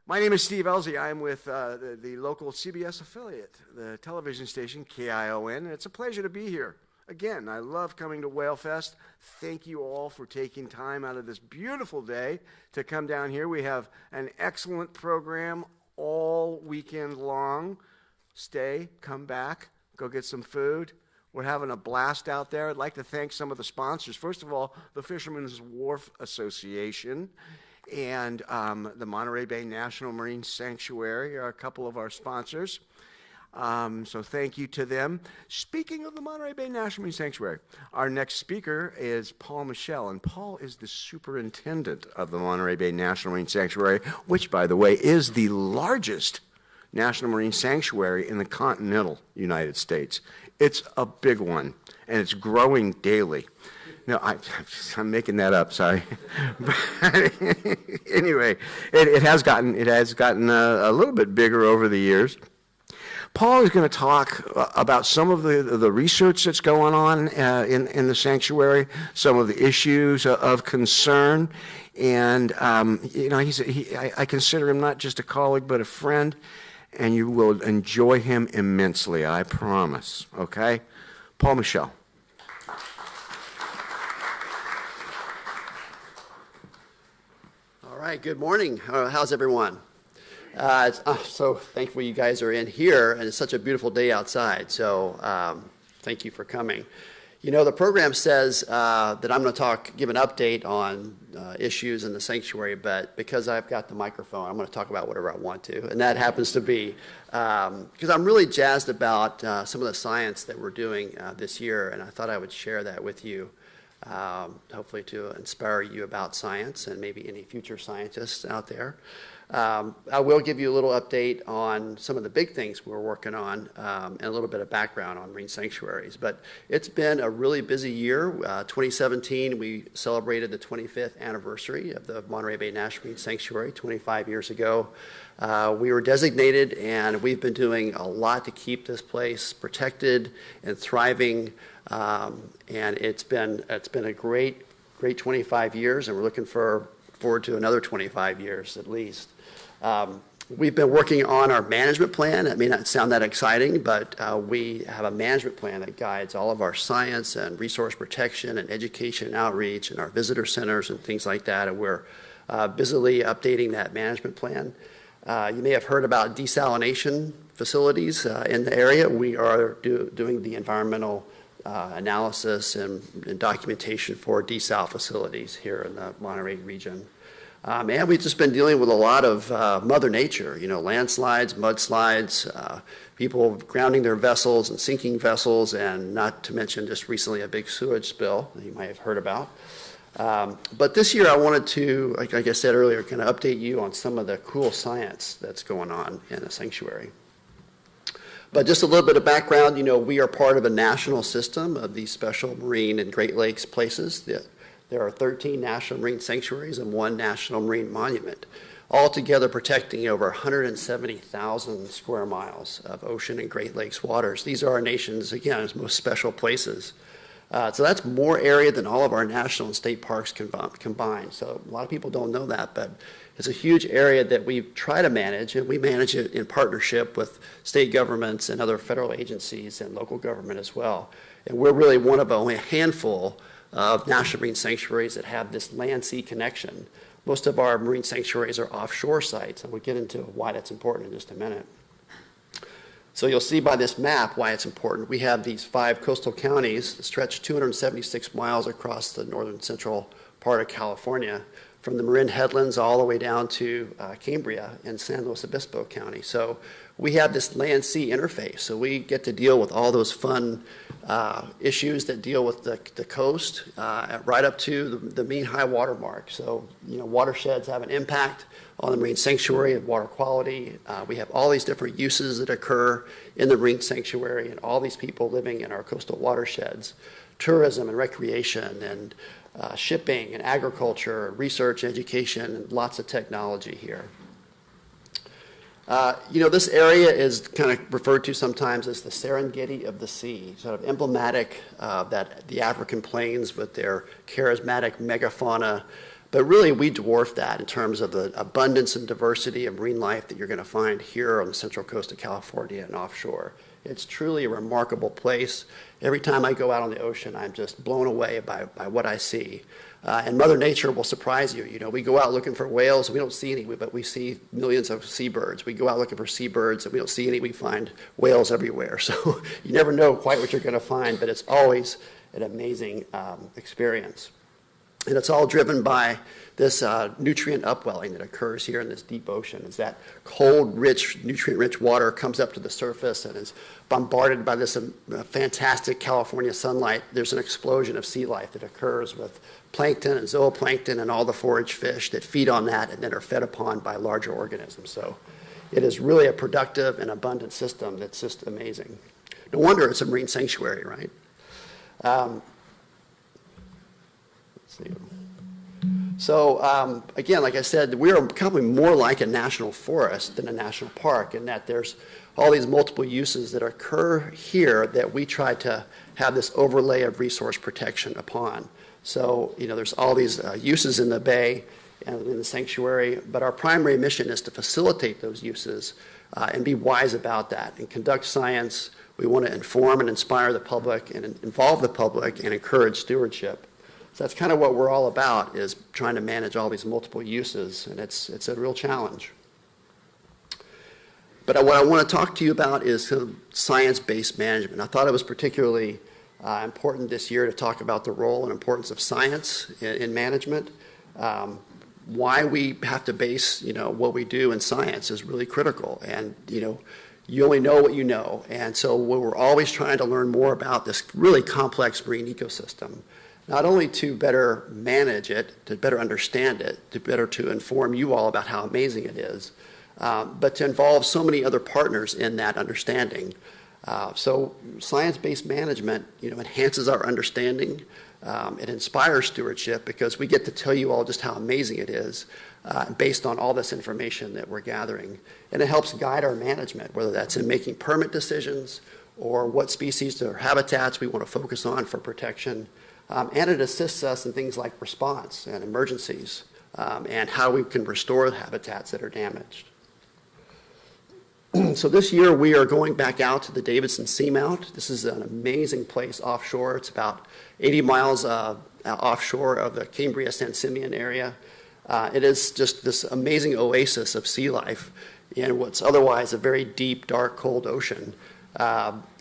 My name is Steve Elzy. I'm with the local CBS affiliate, the television station KION, and it's a pleasure to be here. Again, I love coming to Whale Fest. Thank you all for taking time out of this beautiful day to come down here. We have an excellent program all weekend long. Stay, come back, go get some food. We're having a blast out there. I'd like to thank some of the sponsors. First of all, the Fishermen's Wharf Association and the Monterey Bay National Marine Sanctuary are a couple of our sponsors. So thank you to them. Speaking of the Monterey Bay National Marine Sanctuary, our next speaker is Paul Michel, and Paul is the superintendent of the Monterey Bay National Marine Sanctuary, which, by the way, is the largest National Marine Sanctuary in the continental United States. It's a big one, and it's growing daily. No, I'm making that up. Sorry. Anyway, it has gotten a little bit bigger over the years. Paul is going to talk about some of the research that's going on in the sanctuary, some of the issues of concern, and I consider him not just a colleague but a friend, and you will enjoy him immensely. I promise. Okay, Paul Michel. All right, good morning. How's everyone? So thankful you guys are in here, and it's such a beautiful day outside, so thank you for coming. You know, the program says that I'm going to give an update on issues in the sanctuary, but because I've got the microphone, I'm going to talk about whatever I want to, and that happens to be because I'm really jazzed about some of the science that we're doing this year, and I thought I would share that with you. Hopefully to inspire you about science and maybe any future scientists out there. I will give you a little update on some of the big things we're working on and a little bit of background on marine sanctuaries. But it's been a really busy year. 2017, we celebrated the 25th anniversary of the Monterey Bay National Marine Sanctuary 25 years ago. We were designated, and we've been doing a lot to keep this place protected and thriving. And it's been a great 25 years, and we're looking forward to another 25 years at least. We've been working on our management plan. It may not sound that exciting, but we have a management plan that guides all of our science and resource protection and education and outreach and our visitor centers and things like that, and we're busily updating that management plan. You may have heard about desalination facilities in the area. We are doing the environmental analysis and documentation for desal facilities here in the Monterey region. And we've just been dealing with a lot of Mother Nature, landslides, mudslides, people grounding their vessels and sinking vessels, and not to mention just recently a big sewage spill that you might have heard about. But this year I wanted to, like I said earlier, kind of update you on some of the cool science that's going on in the sanctuary. But just a little bit of background, we are part of a national system of these special marine and Great Lakes places. There are 13 national marine sanctuaries and 1 national marine monument, all together protecting over 170,000 square miles of ocean and Great Lakes waters. These are our nation's, again, most special places. So that's more area than all of our national and state parks combined. So a lot of people don't know that, but it's a huge area that we try to manage, and we manage it in partnership with state governments and other federal agencies and local government as well. And we're really one of only a handful of national marine sanctuaries that have this land-sea connection. Most of our marine sanctuaries are offshore sites, and we'll get into why that's important in just a minute. So you'll see by this map why it's important. We have these 5 coastal counties that stretch 276 miles across the northern central part of California, from the Marin Headlands all the way down to Cambria in San Luis Obispo County. So we have this land-sea interface, so we get to deal with all those fun issues that deal with the coast right up to the mean high water mark. So, watersheds have an impact on the marine sanctuary and water quality. We have all these different uses that occur in the marine sanctuary and all these people living in our coastal watersheds. Tourism and recreation and shipping and agriculture, research, education, and lots of technology here. This area is kind of referred to sometimes as the Serengeti of the sea, sort of emblematic that the African plains with their charismatic megafauna, But really, we dwarf that in terms of the abundance and diversity of marine life that you're going to find here on the central coast of California and offshore. It's truly a remarkable place. Every time I go out on the ocean, I'm just blown away by what I see. And Mother Nature will surprise you. You know, we go out looking for whales, and we don't see any, but we see millions of seabirds. We go out looking for seabirds, and we don't see any. We find whales everywhere. So you never know quite what you're going to find, but it's always an amazing experience. And it's all driven by this nutrient upwelling that occurs here in this deep ocean. As that cold, rich, nutrient-rich water comes up to the surface and is bombarded by this fantastic California sunlight, there's an explosion of sea life that occurs with plankton and zooplankton and all the forage fish that feed on that and then are fed upon by larger organisms. So it is really a productive and abundant system that's just amazing. No wonder it's a marine sanctuary, right? Let's see. So again, like I said, we are probably more like a national forest than a national park in that there's all these multiple uses that occur here that we try to have this overlay of resource protection upon. So, you know, there's all these uses in the bay and in the sanctuary, but our primary mission is to facilitate those uses and be wise about that and conduct science. We want to inform and inspire the public and involve the public and encourage stewardship. So that's kind of what we're all about, is trying to manage all these multiple uses, and it's a real challenge. But what I want to talk to you about is science-based management. I thought it was particularly important this year to talk about the role and importance of science in management. Why we have to base, you know, what we do in science is really critical, and you know, you only know what you know, and so we're always trying to learn more about this really complex marine ecosystem. Not only to better manage it, to better understand it, to inform you all about how amazing it is, but to involve so many other partners in that understanding. So science-based management, you know, enhances our understanding. It inspires stewardship because we get to tell you all just how amazing it is based on all this information that we're gathering. And it helps guide our management, whether that's in making permit decisions or what species or habitats we want to focus on for protection. And it assists us in things like response and emergencies and how we can restore habitats that are damaged. So this year we are going back out to the Davidson Seamount. This is an amazing place offshore. It's about 80 miles offshore of the Cambria-San Simeon area. It is just this amazing oasis of sea life in what's otherwise a very deep, dark, cold ocean.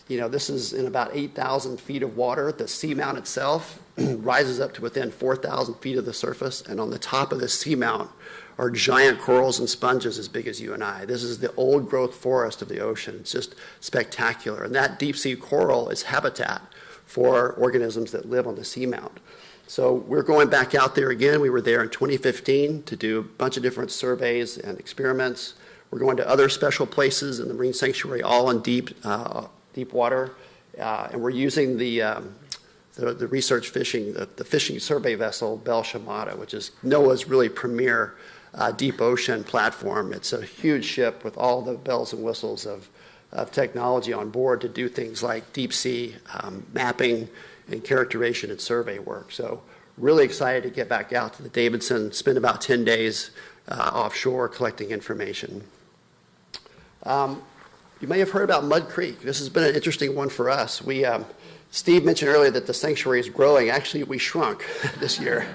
You know, this is in about 8,000 feet of water. The seamount itself rises up to within 4,000 feet of the surface, and on the top of the seamount are giant corals and sponges as big as you and I. This is the old growth forest of the ocean. It's just spectacular. And that deep sea coral is habitat for organisms that live on the seamount. So we're going back out there again. We were there in 2015 to do a bunch of different surveys and experiments. We're going to other special places in the marine sanctuary, all in deep water. And we're using the research fishing, the fishing survey vessel, Bell Shimada, which is NOAA's really premier deep ocean platform. It's a huge ship with all the bells and whistles of technology on board to do things like deep sea mapping and characterization and survey work. So really excited to get back out to the Davidson, spend about 10 days offshore collecting information. You may have heard about Mud Creek. This has been an interesting one for us. Steve mentioned earlier that the sanctuary is growing. Actually, we shrunk this year.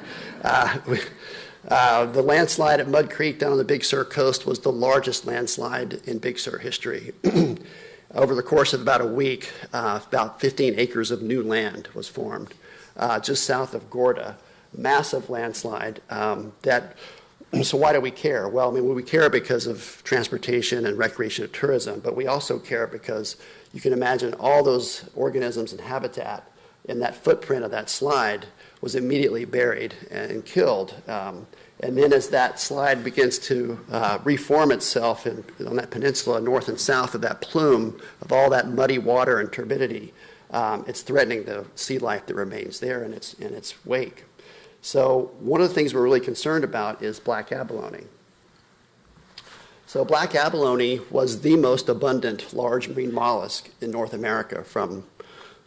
The landslide at Mud Creek down on the Big Sur coast was the largest landslide in Big Sur history. Over the course of about a week, about 15 acres of new land was formed just south of Gorda. Massive landslide. So why do we care? Well, I mean, we care because of transportation and recreation and tourism, but we also care because you can imagine all those organisms and habitat in that footprint of that slide was immediately buried and killed. And then as that slide begins to reform itself on that peninsula north and south of that plume of all that muddy water and turbidity, it's threatening the sea life that remains there in its wake. So one of the things we're really concerned about is black abalone. So black abalone was the most abundant large marine mollusk in North America from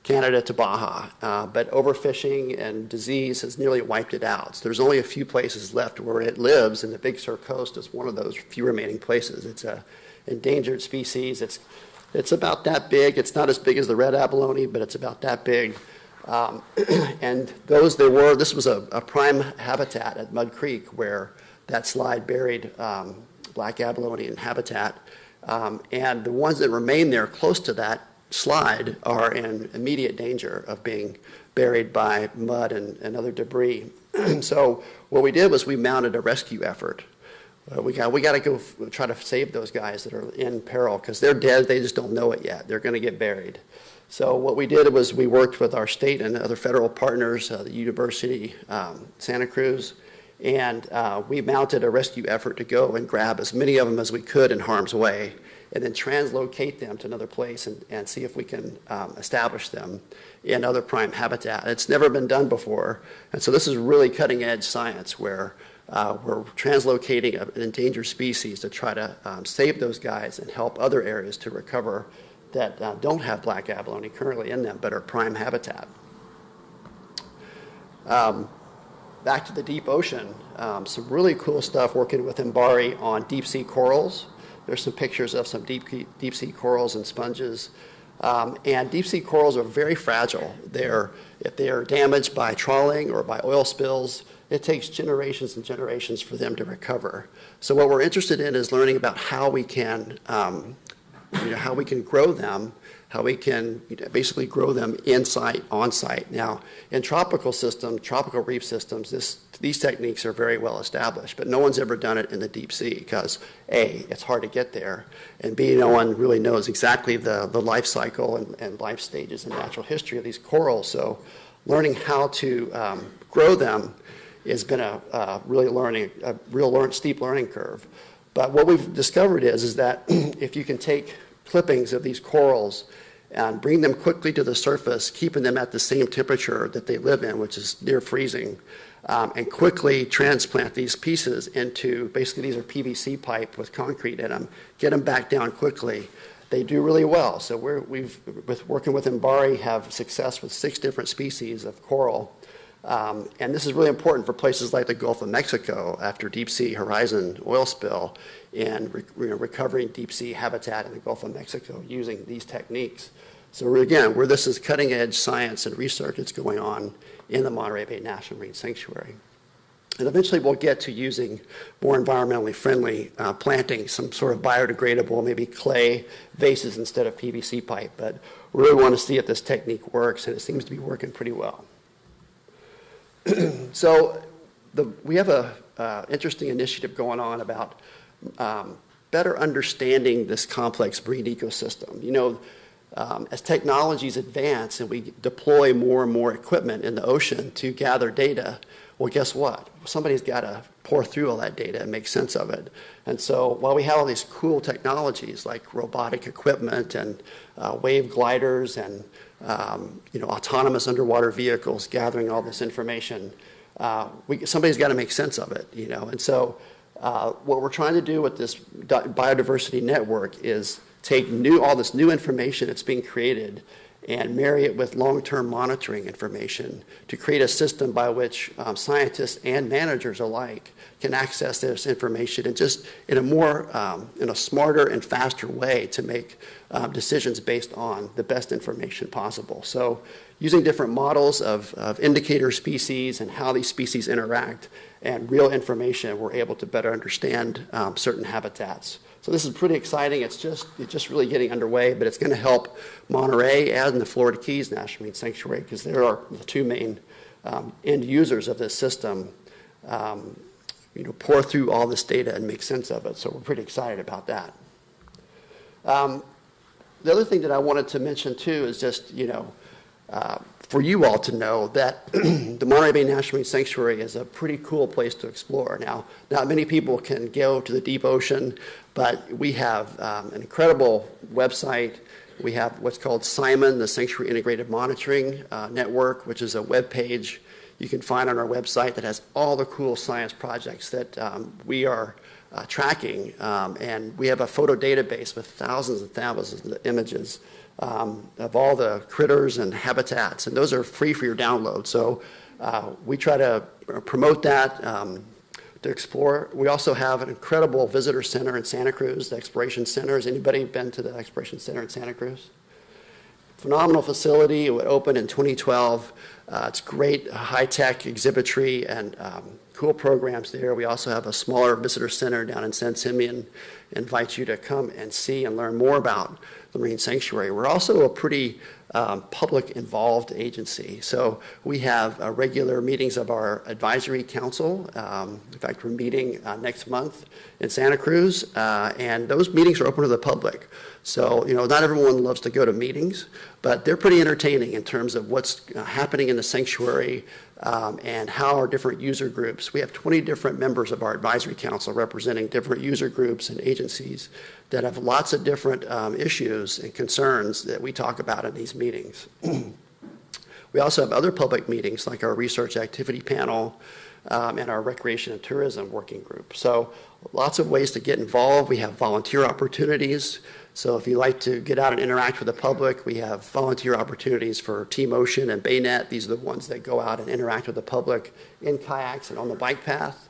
Canada to Baja, but overfishing and disease has nearly wiped it out. So there's only a few places left where it lives, and the Big Sur coast is one of those few remaining places. It's an endangered species. It's about that big. It's not as big as the red abalone, but it's about that big. And this was a prime habitat at Mud Creek where that slide buried black abalone in habitat. And the ones that remain there close to that slide are in immediate danger of being buried by mud and other debris. So what we did was we mounted a rescue effort. We got to go try to save those guys that are in peril because they're dead. They just don't know it yet. They're going to get buried. So what we did was we worked with our state and other federal partners, the University Santa Cruz, and we mounted a rescue effort to go and grab as many of them as we could in harm's way, and then translocate them to another place and see if we can establish them in other prime habitat. It's never been done before, and so this is really cutting-edge science where we're translocating an endangered species to try to save those guys and help other areas to recover that don't have black abalone currently in them but are prime habitat. Back to the deep ocean, some really cool stuff working with MBARI on deep sea corals. There's some pictures of some deep sea corals and sponges. And deep sea corals are very fragile. If they are damaged by trawling or by oil spills, it takes generations and generations for them to recover. So what we're interested in is learning about how we can grow them, how we can basically grow them on site. Now, in tropical reef systems, these techniques are very well established, but no one's ever done it in the deep sea because A, it's hard to get there, and B, no one really knows exactly the life cycle and life stages and natural history of these corals. So learning how to grow them has been a real steep learning curve. But what we've discovered is that if you can take clippings of these corals and bring them quickly to the surface, keeping them at the same temperature that they live in, which is near freezing, and quickly transplant these pieces into, basically these are PVC pipe with concrete in them, get them back down quickly, they do really well. So working with MBARI, have success with 6 different species of coral. And this is really important for places like the Gulf of Mexico after deep sea horizon oil spill and recovering deep sea habitat in the Gulf of Mexico using these techniques. So again, this is cutting edge science and research that's going on in the Monterey Bay National Marine Sanctuary. And eventually we'll get to using more environmentally friendly planting, some sort of biodegradable, maybe clay vases instead of PVC pipe. But we really want to see if this technique works, and it seems to be working pretty well. So we have an interesting initiative going on about better understanding this complex marine ecosystem. As technologies advance and we deploy more and more equipment in the ocean to gather data, well, guess what? Somebody's got to pour through all that data and make sense of it. And so while we have all these cool technologies like robotic equipment and wave gliders and autonomous underwater vehicles gathering all this information, somebody's got to make sense of it, And so what we're trying to do with this biodiversity network is take all this new information that's being created and marry it with long-term monitoring information to create a system by which scientists and managers alike can access this information and just in a smarter and faster way to make decisions based on the best information possible. So using different models of indicator species and how these species interact and real information, we're able to better understand certain habitats. So this is pretty exciting. It's just really getting underway, but it's going to help Monterey and the Florida Keys National Marine Sanctuary because they are the 2 main end users of this system. Pour through all this data and make sense of it. So we're pretty excited about that. The other thing that I wanted to mention too is just for you all to know that the Monterey Bay National Marine Sanctuary is a pretty cool place to explore. Now, not many people can go to the deep ocean, but we have an incredible website. We have what's called SIMON, the Sanctuary Integrated Monitoring Network, which is a web page. you can find on our website that has all the cool science projects that we are tracking. And we have a photo database with thousands and thousands of images of all the critters and habitats, and those are free for your download. So we try to promote that to explore. We also have an incredible visitor center in Santa Cruz, the Exploration Center. Has anybody been to the Exploration Center in Santa Cruz? Phenomenal facility. It opened in 2012. It's great high-tech exhibitry and cool programs there. We also have a smaller visitor center down in San Simeon. Invite you to come and see and learn more about the Marine Sanctuary. We're also a pretty public-involved agency. So we have regular meetings of our advisory council. In fact, we're meeting next month in Santa Cruz, and those meetings are open to the public. So, not everyone loves to go to meetings, but they're pretty entertaining in terms of what's happening in the sanctuary and how our different user groups. We have 20 different members of our advisory council representing different user groups and agencies that have lots of different issues and concerns that we talk about in these meetings. We also have other public meetings like our research activity panel and our recreation and tourism working group. So lots of ways to get involved. We have volunteer opportunities. So if you like to get out and interact with the public, we have volunteer opportunities for T-Motion and Baynet. These are the ones that go out and interact with the public in kayaks and on the bike path.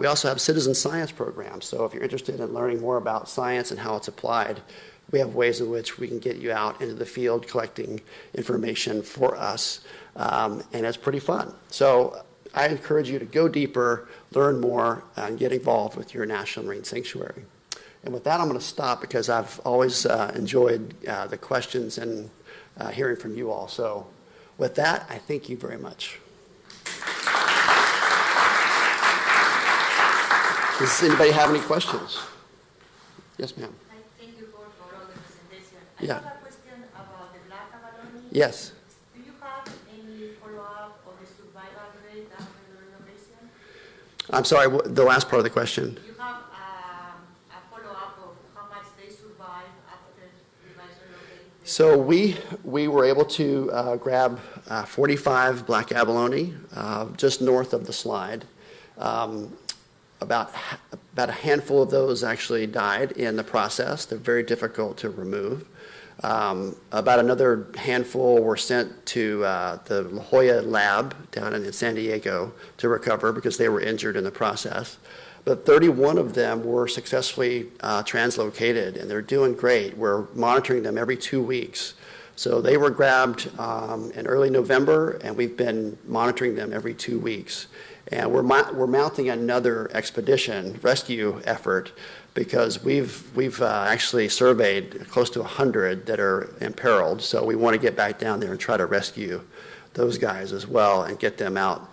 We also have citizen science programs. So if you're interested in learning more about science and how it's applied, we have ways in which we can get you out into the field collecting information for us. And it's pretty fun. So I encourage you to go deeper, learn more, and get involved with your National Marine Sanctuary. And with that, I'm going to stop because I've always enjoyed the questions and hearing from you all. So with that, I thank you very much. Does anybody have any questions? Yes, ma'am. Thank you for all the presentation. Yeah. I have a question about the black abalone. Yes. Do you have any follow-up of the survival rate after the renovation? I'm sorry, the last part of the question. You have a follow-up of how much they survive after revision of the... So we were able to grab 45 black abalone just north of the slide. About a handful of those actually died in the process. They're very difficult to remove. About another handful were sent to the La Jolla lab down in San Diego to recover because they were injured in the process. But 31 of them were successfully translocated, and they're doing great. We're monitoring them every 2 weeks. So they were grabbed in early November, and we've been monitoring them every 2 weeks. And we're mounting another expedition rescue effort because we've actually surveyed close to 100 that are imperiled. So we want to get back down there and try to rescue those guys as well and get them out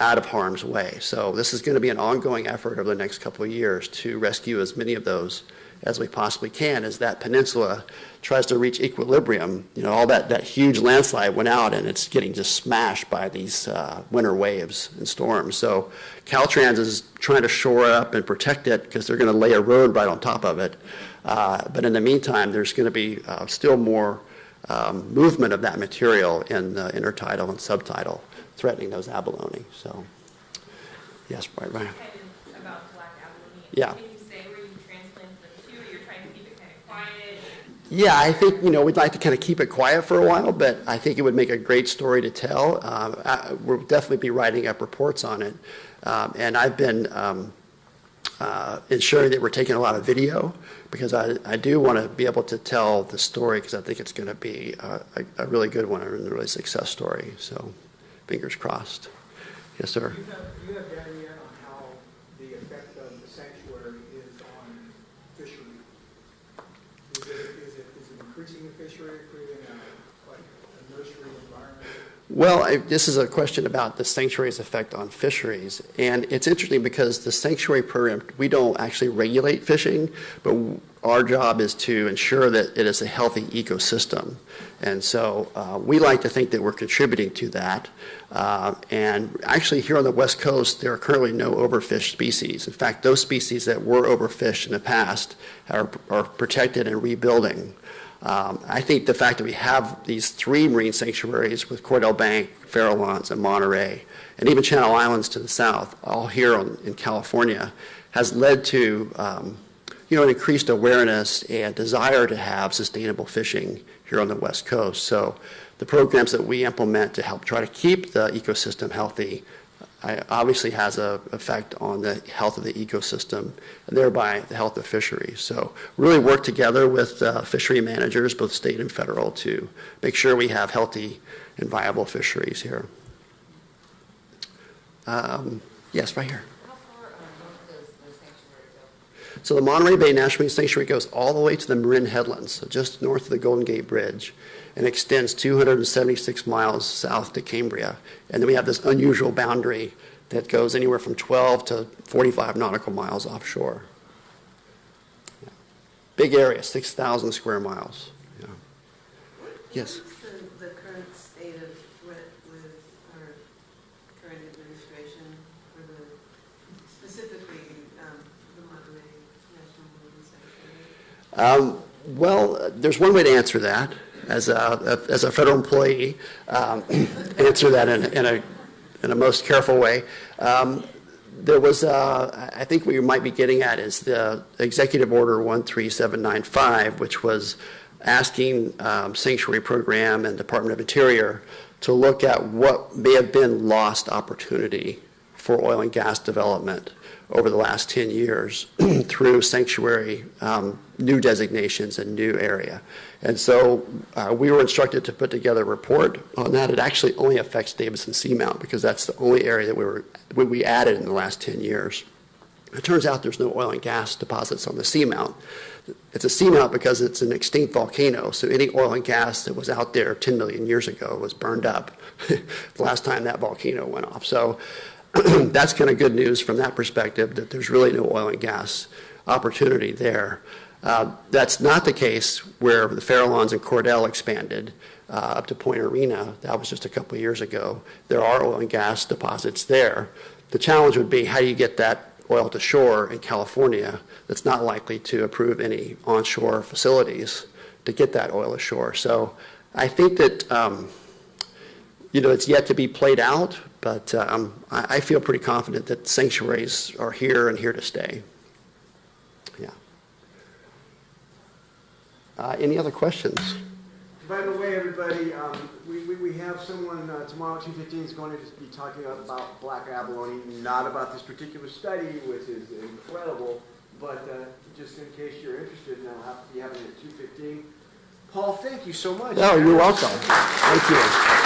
of harm's way. So this is going to be an ongoing effort over the next couple of years to rescue as many of those as we possibly can as that peninsula tries to reach equilibrium. All that huge landslide went out and it's getting just smashed by these winter waves and storms. So Caltrans is trying to shore it up and protect it because they're going to lay a road right on top of it. But in the meantime, there's going to be still more movement of that material in the intertidal and subtidal, threatening those abalone. So, yes, right. About black abalone. Yeah. Can you say where you transplant them to? You're trying to keep it kind of quiet. Yeah, I think, we'd like to kind of keep it quiet for a while, but I think it would make a great story to tell. We'll definitely be writing up reports on it. And I've been ensuring that we're taking a lot of video because I do want to be able to tell the story because I think it's going to be a really good one and a really success story. So fingers crossed. Yes, sir. Do you have data yet on how the effect of the sanctuary is on fishery? Is it increasing the fishery, creating a nursery environment? Well, this is a question about the sanctuary's effect on fisheries. And it's interesting because the sanctuary program, we don't actually regulate fishing, but our job is to ensure that it is a healthy ecosystem. And so we like to think that we're contributing to that. And actually here on the West Coast, there are currently no overfished species. In fact, those species that were overfished in the past are protected and rebuilding. I think the fact that we have these 3 marine sanctuaries with Cordell Bank, Farallones, and Monterey, and even Channel Islands to the south, all here in California, has led to an increased awareness and desire to have sustainable fishing here on the West Coast. So the programs that we implement to help try to keep the ecosystem healthy obviously has an effect on the health of the ecosystem and thereby the health of fisheries. So really work together with fishery managers, both state and federal, to make sure we have healthy and viable fisheries here. Yes, right here. How far north does the sanctuary go? So the Monterey Bay National Marine Sanctuary goes all the way to the Marin Headlands, so just north of the Golden Gate Bridge, and extends 276 miles south to Cambria. And then we have this unusual boundary that goes anywhere from 12 to 45 nautical miles offshore. Yeah. Big area, 6,000 square miles. Yeah. Yes? What is the current state of threat with our current administration for specifically the Monterey National Marine Sanctuary? Well, there's one way to answer that. As a federal employee, answer that in a most careful way. There was, I think what you might be getting at is the Executive Order 13795, which was asking Sanctuary Program and Department of Interior to look at what may have been lost opportunity for oil and gas development over the last 10 years through sanctuary new designations and new area. And so we were instructed to put together a report on that. It actually only affects Davidson Seamount because that's the only area that we added in the last 10 years. It turns out there's no oil and gas deposits on the seamount. It's a seamount because it's an extinct volcano, so any oil and gas that was out there 10 million years ago was burned up the last time that volcano went off. So that's kind of good news from that perspective, that there's really no oil and gas opportunity there. That's not the case where the Farallones and Cordell expanded up to Point Arena. That was just a couple of years ago. There are oil and gas deposits there. The challenge would be how do you get that oil to shore in California that's not likely to approve any onshore facilities to get that oil ashore. So I think that it's yet to be played out, but I feel pretty confident that sanctuaries are here and here to stay. Yeah. Any other questions? By the way, everybody, we have someone tomorrow at 2:15 is going to just be talking about black abalone, not about this particular study, which is incredible, but just in case you're interested, and I'll have to be having it at 2:15. Paul, thank you so much. No, you're welcome. Thank you.